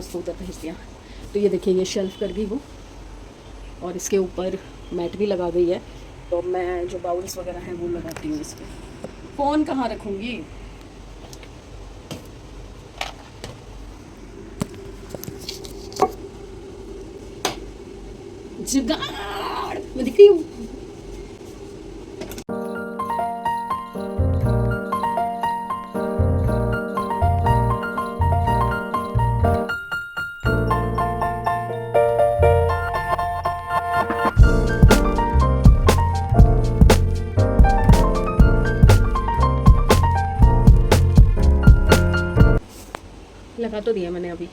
उसको उधर भेज दिया। तो ये देखिए ये शेल्फ़ कर गई वो, और इसके ऊपर मैट भी लगा गई है। तो मैं जो बाउल्स वगैरह हैं वो लगाती हूँ इस पर। फ़ोन कहाँ रखूँगी? जुगाड़ मैं दिख रही हूँ। लगा तो दिया मैंने अभी,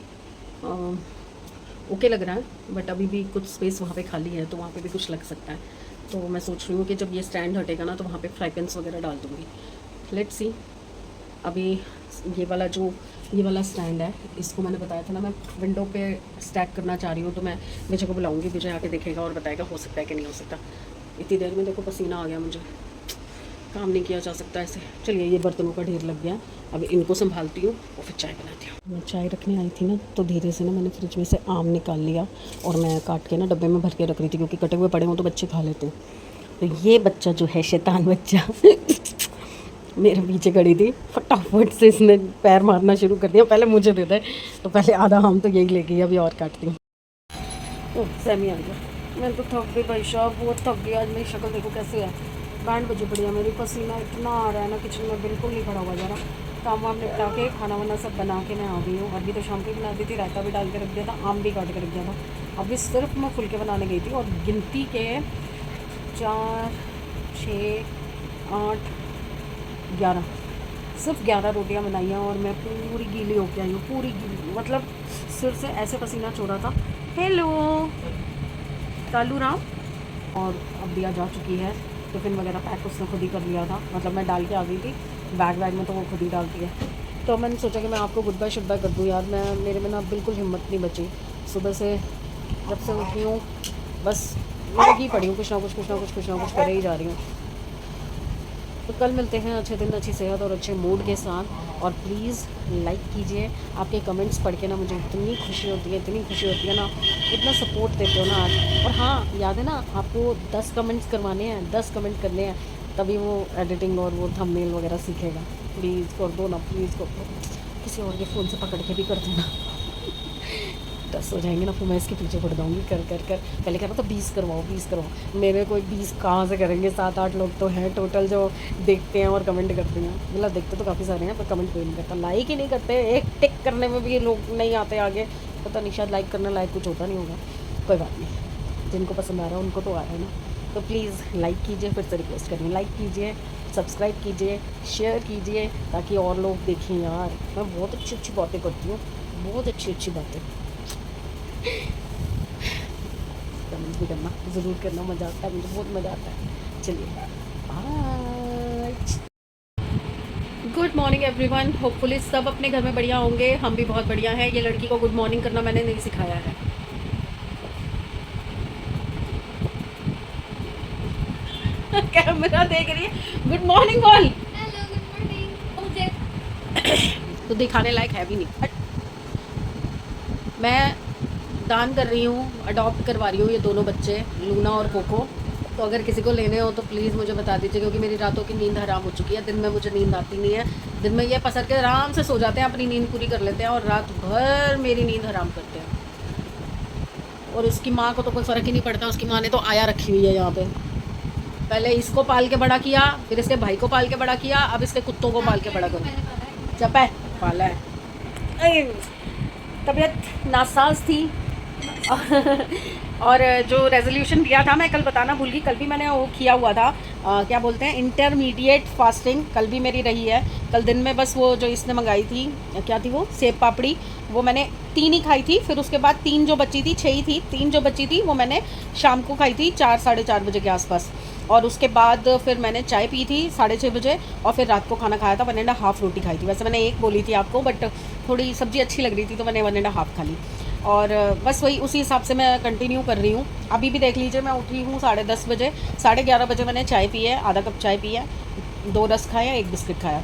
ओके लग रहा है, बट अभी भी कुछ स्पेस वहाँ पे खाली है, तो वहाँ पे भी कुछ लग सकता है। तो मैं सोच रही हूँ कि जब ये स्टैंड हटेगा ना तो वहाँ पे फ्राई पैन्स वगैरह डाल दूँगी। Let's see. अभी ये वाला स्टैंड है, इसको मैंने बताया था ना मैं विंडो पे स्टैक करना चाह रही हूँ। तो मैं विजय को बुलाऊँगी, विजय आके देखेगा और बताएगा हो सकता है कि नहीं हो सकता। इतनी देर में देखो पसीना आ गया मुझे, काम नहीं किया जा सकता ऐसे। चलिए ये बर्तनों का ढेर लग गया, अब इनको संभालती हूँ और फिर चाय बनाती हूँ। मैं चाय रखने आई थी ना, तो धीरे से ना मैंने फ्रिज में से आम निकाल लिया और मैं काट के ना डब्बे में भर के रख रही थी, क्योंकि कटे हुए पड़े हों तो बच्चे खा लेते हैं। तो ये बच्चा जो है शैतान बच्चा मेरे पीछे खड़ी थी, फटाफट से इसने पैर मारना शुरू कर दिया। पहले मुझे दे दे, तो पहले आधा आम तो यही ले गई, अभी और काटती हूँ। सहमी आ गया, मैं तो थक गई भाई साहब, बहुत थक गई। आज मेरी शक्ल देखो कैसे है, बैंड बजे पड़ी है मेरी, पसीना इतना आ रहा है ना, किचन में बिल्कुल नहीं खड़ा हुआ जा रहा। काम वाम निपटा के खाना वाना सब बना के मैं आ गई हूँ। अभी तो शाम को बना दी थी, रायता भी डाल के रख दिया था, आम भी काट के रख दिया था। अभी सिर्फ मैं फुलके बनाने गई थी और गिनती के 4 6 8 11 सिर्फ 11 रोटियां बनाई हैं और मैं पूरी गीली होके आई हूँ, पूरी गीली, मतलब सिर से ऐसे पसीना छोड़ा था। हेलो कालू राम। और अब दिया जा चुकी है, टिफ़िन वगैरह पैक उसने खुद ही कर लिया था, मतलब मैं डाल के आ गई थी बैग में, तो वो खुद ही डालती है। तो मैंने सोचा कि मैं आपको गुड बाय शुड बाय कर दूँ यार। मेरे में ना बिल्कुल हिम्मत नहीं बची, सुबह से जब से उठी हूँ बस लगी पड़ी हूँ, कुछ ना कुछ कर ही जा रही हूँ। तो कल मिलते हैं अच्छे दिन, अच्छी सेहत और अच्छे मूड के साथ। और प्लीज़ लाइक कीजिए, आपके कमेंट्स पढ़ के ना मुझे इतनी खुशी होती है ना, इतना सपोर्ट देते हो ना आज। और हाँ याद है ना, आपको 10 कमेंट्स करवाने हैं, 10 कमेंट करने हैं, तभी वो एडिटिंग और वो थंबनेल वगैरह सीखेगा। प्लीज़ कर दो ना, प्लीज़ कर दो, किसी और के फ़ोन से पकड़ के भी कर दो ना। 10 हो जाएंगे ना, फिर मैं इसके पीछे पड़ जाऊँगी कर। पहले कह रहा था 20 करवाओ। मेरे कोई 20 कहाँ से करेंगे, 7-8 लोग तो हैं टोटल जो देखते हैं और कमेंट करते हैं। मतलब देखते तो काफ़ी सारे हैं पर कमेंट कोई नहीं करता, लाइक ही नहीं करते। एक टिक करने में भी ये लोग नहीं आते आगे, पता नहीं, शायद लाइक करने लायक कुछ होता नहीं होगा। कोई बात नहीं, जिनको पसंद आ रहा है उनको तो आ रहा है ना। तो प्लीज़ लाइक कीजिए, फिर से रिक्वेस्ट करेंगे, लाइक कीजिए, सब्सक्राइब कीजिए, शेयर कीजिए, ताकि और लोग देखें। यार मैं बहुत अच्छी बातें करती हूँ, बहुत अच्छी बातें। कमेंट भी करना ज़रूर करना, मज़ा आता है मुझे, बहुत मज़ा आता है। चलिए bye. Good morning everyone, hopefully सब अपने घर में बढ़िया होंगे, हम भी बहुत बढ़िया हैं। ये लड़की को गुड मॉर्निंग करना मैंने नहीं सिखाया है। कैमरा देख रही है, गुड मॉर्निंग बोल। Hello good morning. मुझे तो दिखाने लायक है भी नहीं। मैं दान कर रही हूँ, अडॉप्ट करवा रही हूँ ये दोनों बच्चे, लूना और कोको। तो अगर किसी को लेने हो तो प्लीज़ मुझे बता दीजिए, क्योंकि मेरी रातों की नींद हराम हो चुकी है। दिन में मुझे नींद आती नहीं है, दिन में ये पसर के आराम से सो जाते हैं, अपनी नींद पूरी कर लेते हैं, और रात भर मेरी नींद हराम करते हैं। और इसकी माँ को तो कोई फ़र्क ही नहीं पड़ता, उसकी माँ ने तो आया रखी हुई है यहाँ पे। पहले इसको पाल के बड़ा किया, फिर इसके भाई को पाल के बड़ा किया, अब इसके कुत्तों को पाल के बड़ा करो। जब है पाला है, तबीयत नासाज थी। और जो रेजोल्यूशन दिया था, मैं कल बताना भूल गई, कल भी मैंने वो किया हुआ था, क्या बोलते हैं, इंटरमीडिएट फास्टिंग, कल भी मेरी रही है। कल दिन में बस वो जो इसने मंगाई थी, क्या थी वो, सेब पापड़ी, वो मैंने 3 ही खाई थी। फिर उसके बाद 3 जो बची थी, 6 ही थी, 3 जो बची थी वो मैंने शाम को खाई थी 4 साढ़े 4 बजे के आसपास। और उसके बाद फिर मैंने चाय पी थी 6:30 बजे, और फिर रात को खाना खाया था 1.5 रोटी खाई थी। वैसे मैंने 1 बोली थी आपको, बट थोड़ी सब्ज़ी अच्छी लग रही थी तो मैंने 1.5 खा ली। और बस वही उसी हिसाब से मैं कंटिन्यू कर रही हूँ। अभी भी देख लीजिए, मैं उठी हूँ 10:30 बजे, 11:30 बजे मैंने चाय पी है, आधा कप चाय पी है, 2 रस खाए हैं, 1 बिस्किट खाया।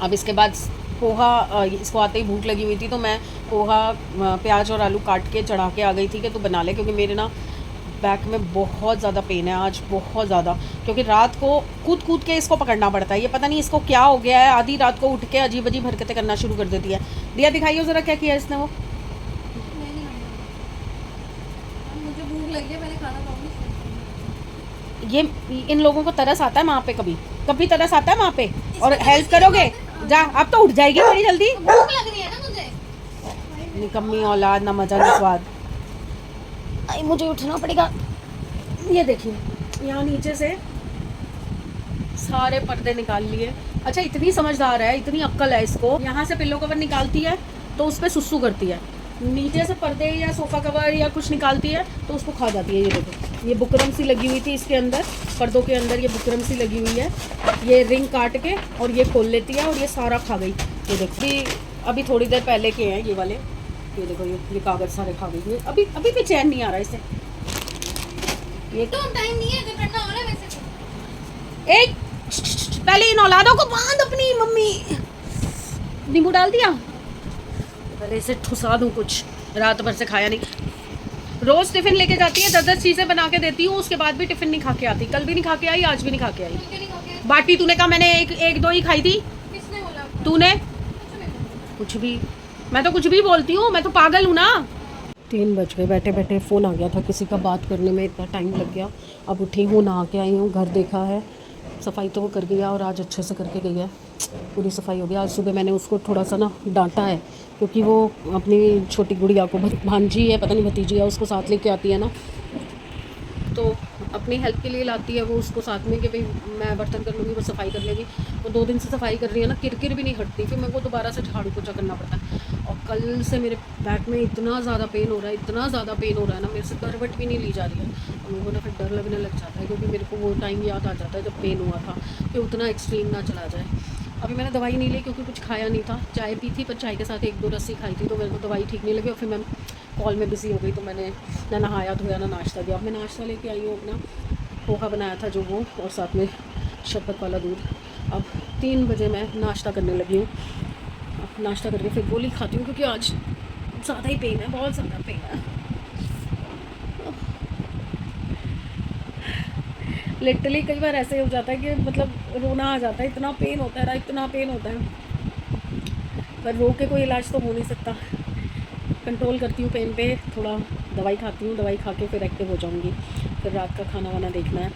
अब इसके बाद पोहा इसको आते ही भूख लगी हुई थी, तो मैं पोहा प्याज और आलू काट के चढ़ा के आ गई थी कि तू बना ले, क्योंकि मेरे ना बैक में बहुत ज़्यादा पेन है आज, बहुत ज़्यादा, क्योंकि रात को कूद कूद के इसको पकड़ना पड़ता है। ये पता नहीं इसको क्या हो गया है, आधी रात को उठ के अजीब अजीब हरकतें करना शुरू कर देती है। दिया दिखाइए ज़रा क्या किया इसने वो। मैं नहीं खाऊंगा, मुझे भूख लगी है, मैंने खाना खाऊंगी। ये इन लोगों को तरस आता है माँ पे, कभी कभी तरस आता है माँ पे, और हेल्प करोगे जा, अब तो उठ जाएगी बड़ी जल्दी। भूख लग रही है ना मुझे। निकम्मी औलाद, ना मजा ना स्वाद। आई मुझे उठना पड़ेगा। ये देखिए यहाँ नीचे से सारे पर्दे निकाल लिए। अच्छा इतनी समझदार है, इतनी अक्ल है इसको, यहाँ से पिल्लो कवर निकालती है तो उस पर सुसु करती है, नीचे से पर्दे या सोफ़ा कवर या कुछ निकालती है तो उसको खा जाती है। ये देखो, ये बुकरम सी लगी हुई थी इसके अंदर, पर्दों के अंदर ये बुकरम सी लगी हुई है, ये रिंग काट के और ये खोल लेती है और ये सारा खा गई। ये देखो अभी थोड़ी देर पहले के हैं ये वाले, ये देखो ये कागज सारे खा गई। ये अभी भी चैन नहीं आ रहा इसे। ये तो टाइम नहीं है, जब करना हो रहा है वैसे तो। एक पहले इन औलादों को बांध अपनी। मम्मी नींबू डाल दिया, पहले इसे ठुसा दूं कुछ, रात भर से खाया नहीं। रोज टिफिन लेके जाती है, 10-10 चीजें बना के देती हूँ, उसके बाद भी टिफिन नहीं खा के आती। कल भी नहीं खा के आई, आज भी नहीं खा के आई। मुझे नहीं खाओगे? बाटी तूने कहा मैंने एक दो ही खाई थी, किसने बोला आपको? तूने कुछ नहीं बोला। कुछ भी, मैं तो कुछ भी बोलती हूँ, मैं तो पागल हूँ ना। 3 बज गए, बैठे बैठे फ़ोन आ गया था किसी का, बात करने में इतना टाइम लग गया। अब उठी हूँ, नहा के आई हूँ, घर देखा है, सफाई तो वो कर गया और आज अच्छे से करके गई है, पूरी सफाई हो गई। आज सुबह मैंने उसको थोड़ा सा ना डांटा है, क्योंकि वो अपनी छोटी गुड़िया को, भांजी है पता नहीं भतीजी है, उसको साथ लेके आती है ना, तो अपनी हेल्प के लिए लाती है वो उसको साथ में कि भाई मैं बर्तन कर लूँगी, वो सफाई कर लेगी। वो 2 दिन से सफाई कर रही है ना, किरकिर भी नहीं हटती, फिर मेरे को दोबारा से झाड़ू पोछा करना पड़ता है। और कल से मेरे बैक में इतना ज़्यादा पेन हो रहा है, इतना ज़्यादा पेन हो रहा है ना, मेरे से करवट भी नहीं ली जा रही है। और मेरे को ना फिर डर लगने लग जाता है, क्योंकि मेरे को वो टाइम याद आ जाता है जब पेन हुआ था, कि उतना एक्सट्रीम ना चला जाए। अभी मैंने दवाई नहीं ली क्योंकि कुछ खाया नहीं था, चाय पी थी, पर चाय के साथ 1-2 रस्सी खाई थी, तो मेरे को दवाई ठीक नहीं लगी। और फिर मैं कॉल में बिज़ी हो गई, तो मैंने ना नहाया धोया ना नाश्ता दिया। अब मैं नाश्ता लेके आई हूँ अपना, पोहा बनाया था जो वो, और साथ में शरबत वाला दूध। अब 3 बजे मैं नाश्ता करने लगी हूँ। अब नाश्ता करके फिर गोली खाती हूँ, क्योंकि आज ज़्यादा ही पेन है, बहुत ज़्यादा पेन है। लिटरली कई बार ऐसे हो जाता है कि मतलब रोना आ जाता है, इतना पेन होता है ना, इतना पेन होता है, पर रो के कोई इलाज तो हो नहीं सकता। कंट्रोल करती हूँ पेन पे, थोड़ा दवाई खाती हूँ, दवाई खा के फिर एक्टिव हो जाऊँगी। फिर रात का खाना वाना देखना है।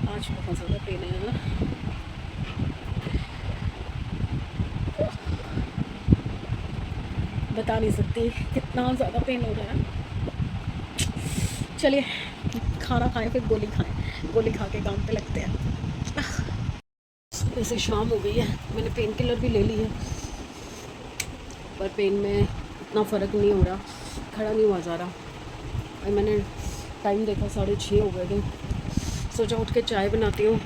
आज बहुत ज़्यादा पेन है ना, बता नहीं सकती कितना ज़्यादा पेन हो रहा है। चलिए खाना खाएं फिर गोली खाएं, गोली खा के काम पे लगते हैं। वैसे शाम हो गई है, मैंने पेन किलर भी ले ली है, पर पेन में इतना फ़र्क नहीं हो रहा, खड़ा नहीं हुआ जा रहा। और मैंने टाइम देखा 6:30 हो गए थे, सोचा उठ के चाय बनाती हूँ,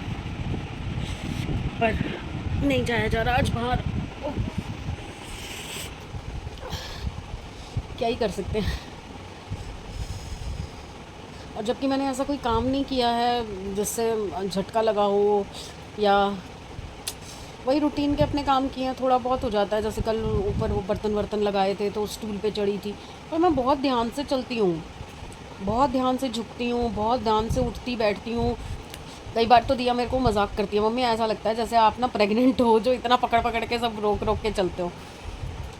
पर नहीं जाया जा रहा आज बाहर। क्या ही कर सकते हैं। और जबकि मैंने ऐसा कोई काम नहीं किया है जिससे झटका लगा हो, या वही रूटीन के अपने काम किए हैं, थोड़ा बहुत हो जाता है। जैसे कल ऊपर वो बर्तन लगाए थे तो स्टूल पे चढ़ी थी, और मैं बहुत ध्यान से चलती हूँ, बहुत ध्यान से झुकती हूँ, बहुत ध्यान से उठती बैठती हूँ। कई बार तो दिया मेरे को मजाक करती है, मम्मी ऐसा लगता है जैसे आप ना प्रेग्नेंट हो, जो इतना पकड़ पकड़ के सब रोक रोक के चलते हो।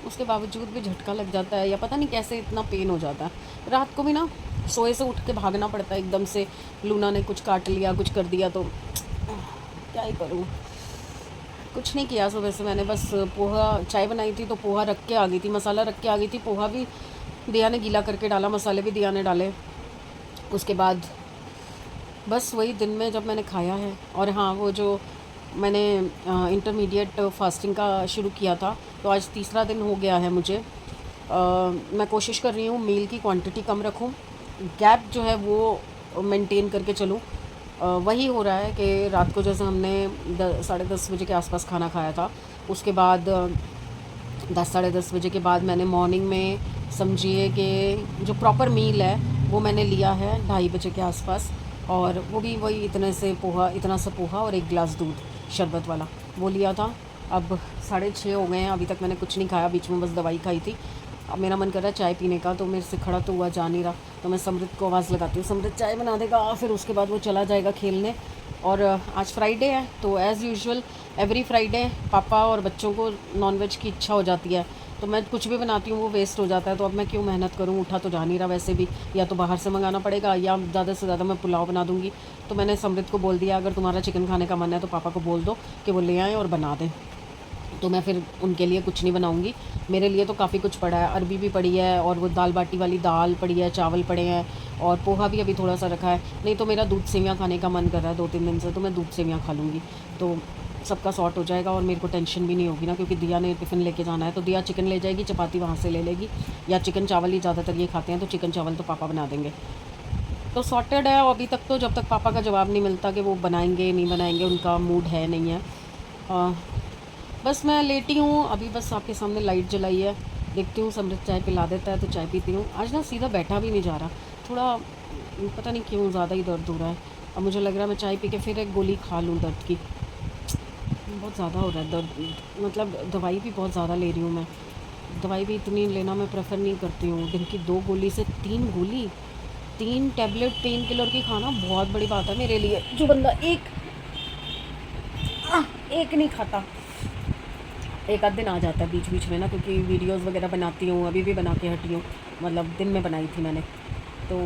उसके बावजूद भी झटका लग जाता है, या पता नहीं कैसे इतना पेन हो जाता है। रात को भी ना सोए से उठ के भागना पड़ता है एकदम से, लूना ने कुछ काट लिया, कुछ कर दिया, तो क्या ही करूँ। कुछ नहीं किया सुबह से, मैंने बस पोहा, चाय बनाई थी तो पोहा रख के आ गई थी, मसाला रख के आ गई थी। पोहा भी दिया ने गीला करके डाला, मसाले भी दिया ने डाले। उसके बाद बस वही दिन में जब मैंने खाया है। और हाँ, वो जो मैंने इंटरमीडिएट फास्टिंग का शुरू किया था, तो आज 3रा दिन हो गया है मुझे। मैं कोशिश कर रही हूँ मील की क्वांटिटी कम रखूँ, गैप जो है वो मेंटेन करके चलूँ। वही हो रहा है कि रात को जैसे हमने 10-10:30 बजे के आसपास खाना खाया था, उसके बाद 10-10:30 बजे के बाद मैंने मॉर्निंग में समझिए कि जो प्रॉपर मील है वो मैंने लिया है 2:30 बजे के आसपास, और वो भी वही इतना सा पोहा और 1 गिलास दूध शरबत वाला वो लिया था। अब 6:30 हो गए हैं, अभी तक मैंने कुछ नहीं खाया, बीच में बस दवाई खाई थी। अब मेरा मन कर रहा है चाय पीने का, तो मेरे से खड़ा तो हुआ जा नहीं रहा, तो मैं समृद्ध को आवाज़ लगाती हूँ, समृद्ध चाय बना देगा, फिर उसके बाद वो चला जाएगा खेलने। और आज फ्राइडे है, तो एज़ यूजुअल एवरी फ्राइडे पापा और बच्चों को नॉनवेज की इच्छा हो जाती है, तो मैं कुछ भी बनाती हूँ वो वेस्ट हो जाता है, तो अब मैं क्यों मेहनत करूँ, उठा तो जा नहीं रहा वैसे भी, या तो बाहर से मंगाना पड़ेगा या ज़्यादा से ज़्यादा मैं पुलाव बना दूँगी। तो मैंने समृद्ध को बोल दिया, अगर तुम्हारा चिकन खाने का मन है तो पापा को बोल दो कि वो ले आएँ और बना दें। तो मैं फिर उनके लिए कुछ नहीं बनाऊंगी, मेरे लिए तो काफ़ी कुछ पड़ा है, अरबी भी पड़ी है और वो दाल बाटी वाली दाल पड़ी है, चावल पड़े हैं और पोहा भी अभी थोड़ा सा रखा है। नहीं तो मेरा दूध सेवियाँ खाने का मन कर रहा है 2-3 दिन से, तो मैं दूध सेवियाँ खा लूँगी, तो सबका सॉर्ट हो जाएगा और मेरे को टेंशन भी नहीं होगी ना, क्योंकि दिया ने टिफ़िन लेके जाना है, तो दिया चिकन ले जाएगी, चपाती वहाँ से ले लेगी, या चिकन चावल ही ज़्यादातर ये खाते हैं, तो चिकन चावल तो पापा बना देंगे। तो सॉर्टेड है अभी तक, तो जब तक पापा का जवाब नहीं मिलता कि वो बनाएंगे नहीं बनाएंगे, उनका मूड है नहीं है। बस मैं लेटी हूँ अभी, बस आपके सामने लाइट जलाई है, देखती हूँ समृद्ध चाय पिला देता है तो चाय पीती हूँ। आज ना सीधा बैठा भी नहीं जा रहा, थोड़ा पता नहीं क्यों ज़्यादा ही दर्द हो रहा है। अब मुझे लग रहा है मैं चाय पी के फिर एक गोली खा लूँ दर्द की, बहुत ज़्यादा हो रहा है दर्द, मतलब दवाई भी बहुत ज़्यादा ले रही हूँ मैं, दवाई भी इतनी लेना मैं प्रेफर नहीं करती हूँ, दिन की 2 गोली से 3 गोली, 3 टैबलेट पेन किलर की खाना बहुत बड़ी बात है मेरे लिए, जो बंदा एक नहीं खाता, एक आध दिन आ जाता है बीच बीच में ना, क्योंकि वीडियोस वगैरह बनाती हूँ, अभी भी बना के हटी हूँ, मतलब दिन में बनाई थी मैंने, तो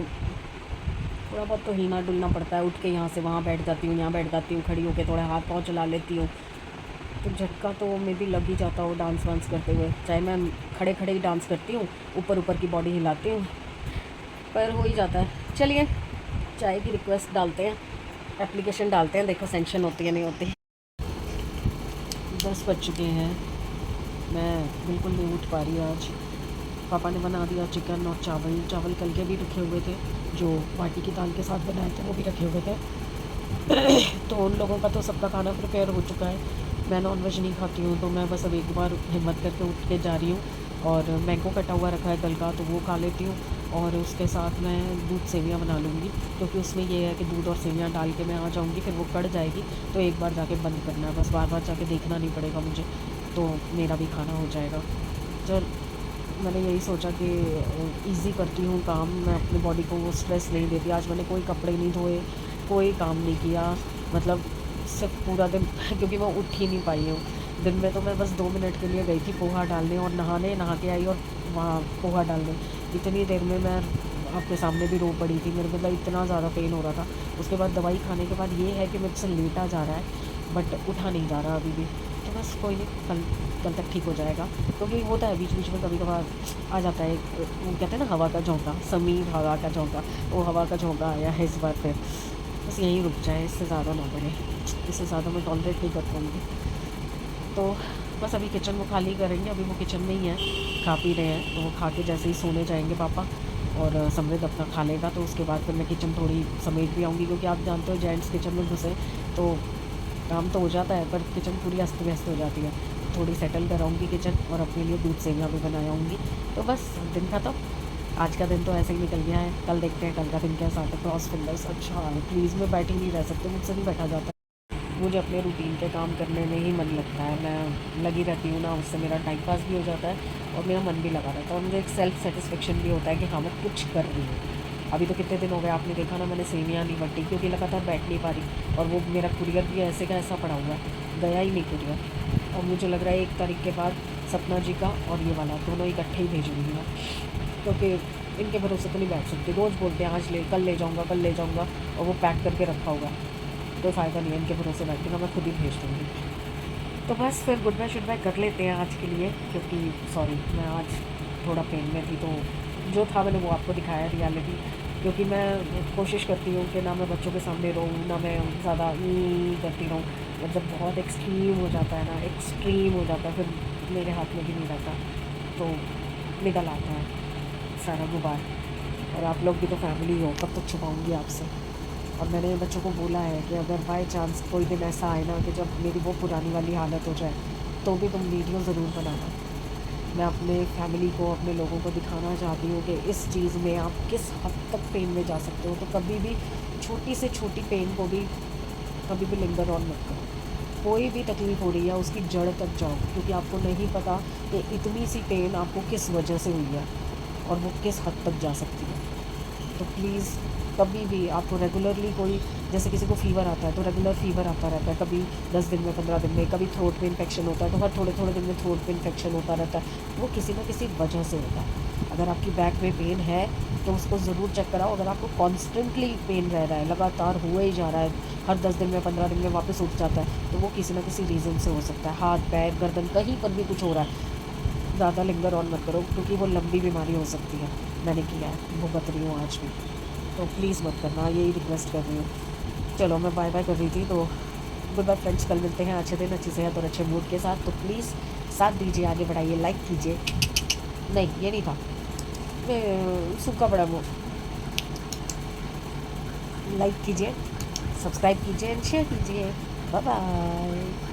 थोड़ा बहुत तो हिलना डुलना पड़ता है, उठ के यहाँ से वहाँ बैठ जाती हूँ, यहाँ बैठ जाती हूँ, खड़ी होकर थोड़ा हाथ पाँव चला लेती हूँ, तो झटका तो मे भी लग ही जाता हो डांस वांस करते हुए, चाहे मैं खड़े खड़े ही डांस करती हूँ, ऊपर ऊपर की बॉडी हिलाती हूँ, पर हो ही जाता है। चलिए चाय की रिक्वेस्ट डालते हैं, एप्लीकेशन डालते हैं, देखो सेंक्शन होती है नहीं होती। 10 बज चुके हैं, मैं बिल्कुल नहीं उठ पा रही आज। पापा ने बना दिया चिकन और चावल, चावल कल के भी रखे हुए थे, जो बाटी की दाल के साथ बनाए थे वो भी रखे हुए थे। तो उन लोगों का तो सबका खाना प्रिपेयर हो चुका है, मैं नॉन वेज नहीं खाती हूँ, तो मैं बस अब एक बार हिम्मत करके उठ के जा रही हूँ, और मैंगो कटा हुआ रखा है कल का, तो वो खा लेती हूँ, और उसके साथ मैं दूध सेवियाँ बना लूँगी, क्योंकि उसमें ये है कि दूध और सेवियाँ डाल के मैं आ जाऊँगी, फिर वो कड़ जाएगी, तो एक बार जाके बंद करना है, बस बार बार जाके देखना नहीं पड़ेगा मुझे, तो मेरा भी खाना हो जाएगा। चल मैंने यही सोचा कि इजी करती हूँ काम, मैं अपनी बॉडी को वो स्ट्रेस नहीं देती। आज मैंने कोई कपड़े नहीं धोए, कोई काम नहीं किया, मतलब सिर्फ पूरा दिन क्योंकि मैं उठ ही नहीं पाई हूँ। दिन में तो मैं बस 2 मिनट के लिए गई थी पोहा डालने और नहा के आई और वहाँ पोहा डालने, इतनी देर में मैं आपके सामने भी रो पड़ी थी, मेरे मतलब इतना ज़्यादा पेन हो रहा था। उसके बाद दवाई खाने के बाद ये है कि मुझसे लेटा जा रहा है, बट उठा नहीं जा रहा अभी भी, तो बस कोई नहीं, कल तक ठीक हो जाएगा, क्योंकि होता है बीच बीच में कभी कभार आ जाता है, वो कहते हैं ना हवा का झोंका, समीर हवा का झोंका, वो हवा का झोंका आया है इस बार, फिर बस यहीं रुक जाए, इससे ज़्यादा ना बढ़े, इससे ज़्यादा मैं टॉलरेट नहीं कर पाऊँगी। तो बस अभी किचन वो खाली करेंगे, अभी वो किचन में ही है, खा पी रहे हैं, तो वो खा के जैसे ही सोने जाएंगे पापा और समृद्ध अपना खा लेगा, तो उसके बाद फिर मैं किचन थोड़ी समेट भी आऊँगी, क्योंकि आप जानते हो जेंट्स किचन में घुसे तो काम तो हो जाता है, पर किचन पूरी अस्त व्यस्त हो जाती है, थोड़ी सेटल कराऊँगी किचन और अपने लिए दूध सेवियाँ भी बनाऊँगी, तो बस दिन खत्म। आज का दिन तो ऐसे ही निकल गया है, कल देखते हैं कल का दिन कैसा आता है। क्रॉस फिंगर्स, अच्छा प्लीज़ मैं बैठी नहीं रह सकती, मुझसे नहीं बैठा जाता, मुझे अपने रूटीन पे काम करने में ही मन लगता है, मैं लगी रहती हूँ ना, उससे मेरा टाइम पास भी हो जाता है और मेरा मन भी लगा रहता है, और मुझे एक सेल्फ सेटिस्फेक्शन भी होता है कि हाँ मैं कुछ कर रही हूँ। अभी तो कितने दिन हो गए आपने देखा ना, मैंने सेवियाँ नहीं बटी, क्योंकि लगातार बैठ नहीं पा रही, और वो मेरा कुरियर भी ऐसे का ऐसा पड़ा हुआ है, गया ही नहीं कुरियर, और मुझे लग रहा है 1 तारीख के बाद सपना जी का और ये वाला दोनों इकट्ठे ही भेजूँगी मैं, क्योंकि इनके भरोसे तो नहीं बैठ सकती, रोज़ बोलते हैं आज ले कल ले जाऊँगा कल ले जाऊँगा, और वो पैक करके रखा होगा, कोई फ़ायदा नहीं है इनके भरोसे बैठने का, मैं खुद ही भेज दूँगी। तो बस फिर गुड बाय शुड बाय कर लेते हैं आज के लिए, क्योंकि सॉरी मैं आज थोड़ा पेन में थी, तो जो था मैंने वो आपको दिखाया रियलिटी, क्योंकि मैं कोशिश करती हूँ कि ना मैं बच्चों के सामने रहूँ, ना मैं ज़्यादा करती रहूँ, और जब बहुत एक्सट्रीम हो जाता है ना, एक्सट्रीम हो जाता है, फिर मेरे हाथ में भी नहीं रहता, तो निकल आता है सारा गुबार। और आप लोग भी तो फैमिली हो, कब तक छुपाऊँगी आपसे। और मैंने बच्चों को बोला है कि अगर बाय चांस कोई दिन ऐसा आए ना कि जब मेरी वो पुरानी वाली हालत हो जाए, तो भी तुम वीडियो ज़रूर बनाना। मैं अपने फैमिली को, अपने लोगों को दिखाना चाहती हूँ कि इस चीज़ में आप किस हद तक पेन में जा सकते हो, तो कभी भी छोटी से छोटी पेन को भी कभी भी लिंगर ऑन मत करो, कोई भी तकलीफ़ हो रही है उसकी जड़ तक जाओ, क्योंकि आपको नहीं पता कि इतनी सी पेन आपको किस वजह से हुई है और वो किस हद तक जा सकती है। तो प्लीज़ कभी भी आपको रेगुलरली कोई, जैसे किसी को फ़ीवर आता है तो रेगुलर फ़ीवर आता रहता है, कभी 10 दिन में, 15 दिन में, कभी थ्रोट में इन्फेक्शन होता है तो हर थोड़े थोड़े दिन में थ्रोट में इन्फेक्शन होता रहता है। वो किसी न किसी वजह से होता है। अगर आपकी बैक में पेन है तो उसको ज़रूर चेक कराओ। अगर आपको कॉन्स्टेंटली पेन रह रहा है, लगातार हुए ही जा रहा है, हर 10 दिन में, 15 दिन में वापस उठ जाता है, तो वो किसी न किसी रीज़न से हो सकता है। हाथ, पैर, गर्दन, कहीं पर भी कुछ हो रहा है, ज़्यादा लिंगर ऑन मत करो, क्योंकि वो लंबी बीमारी हो सकती है। मैंने किया है, भुगत रही हूँ आज भी, तो प्लीज़ मत करना, यही रिक्वेस्ट कर रही हूँ। चलो मैं बाय बाय कर रही थी, तो गुड बाय फ्रेंड्स, कल मिलते हैं अच्छे दिन, अच्छी सेहत और अच्छे मूड के साथ। तो प्लीज़ साथ दीजिए, आगे बढ़ाइए, लाइक कीजिए। नहीं, ये नहीं था, मैं सूखा पड़ा मुँह। लाइक कीजिए, सब्सक्राइब कीजिए एंड शेयर कीजिए। Bye bye.